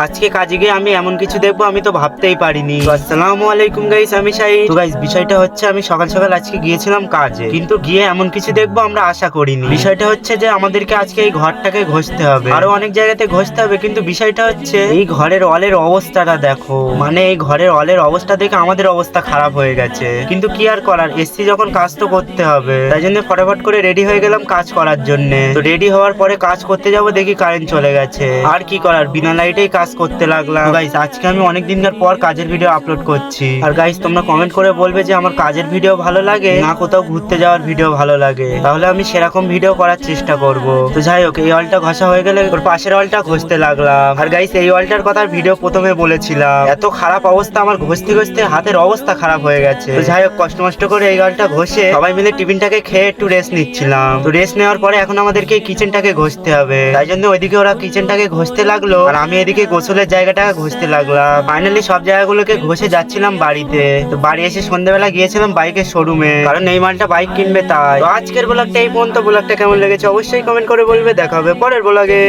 আজকে কাজে গিয়ে আমি এমন কিছু দেখবো আমি তো ভাবতেই পারিনি। আসসালামু আলাইকুম গাইস, আমি শাহিদ। তো গাইস বিষয়টা হচ্ছে আমি সকাল সকাল আজকে গিয়েছিলাম কাজে, কিন্তু গিয়ে এমন কিছু দেখবো আমরা আশা করিনি। বিষয়টা হচ্ছে যে আমাদেরকে আজকে এই ঘরটাকে ঘষতে হবে, আরো অনেক জায়গাতে ঘষতে হবে, কিন্তু বিষয়টা হচ্ছে এই ঘরের ওয়ালের অবস্থাটা দেখো। মানে এই ঘরের ওয়ালের অবস্থা দেখে আমাদের অবস্থা খারাপ হয়ে গেছে, কিন্তু কি আর করার, এসছি যখন কাজ তো করতে হবে। তাই জন্য ফটাফট করে রেডি হয়ে গেলাম কাজ করার জন্য। তো রেডি হওয়ার পরে কাজ করতে যাব, দেখি কারেন্ট চলে গেছে। আর কি করার, বিনা লাইটেই কাজ করতে লাগলাম। গাইস আজকে আমি অনেক দিনকার পর কাজের ভিডিও আপলোড করছি। আর গাইস তোমরা কমেন্ট করে বলবে যে আমার কাজের ভিডিও ভালো লাগে না কোথাও ঘুরতে যাওয়ার ভিডিও ভালো লাগে, তাহলে আমি সেরকম ভিডিও করার চেষ্টা করব। তো যাই হোক, এই ওয়ালটা ঘষা হয়ে গেলে ওর পাশের ওয়ালটা ঘষতে লাগলাম। আর গাইস এই ওয়ালটার কথা ভিডিও প্রথমে বলেছিলাম, এত খারাপ অবস্থা আমার, ঘষতে ঘষতে হাতের অবস্থা খারাপ হয়ে গেছে। তো যাই হোক, কষ্ট মষ্ট করে এই ওয়ালটা ঘষে সবাই মিলে টিফিনটাকে খেয়ে একটু রেস্ট নিচ্ছিলাম। তো রেস্ট নেওয়ার পরে এখন আমাদেরকে কিচেনটাকে ঘষতে হবে, তাই জন্য ওইদিকে ওরা কিচেনটাকে ঘষতে লাগলো আর আমি এদিকে গোসলের জায়গাটা ঘষতে লাগলাম। ফাইনালি সব জায়গাগুলোকে ঘষে যাচ্ছিলাম বাড়িতে। তো বাড়ি এসে সন্ধ্যাবেলা গিয়েছিলাম বাইকের শোরুমে, কারণ এই মালটা বাইক কিনবে তাই। তো আজকের ব্লগটা এই পর্যন্ত। ব্লগটা কেমন লেগেছে অবশ্যই কমেন্ট করে বলবে। দেখা হবে পরের ব্লগে।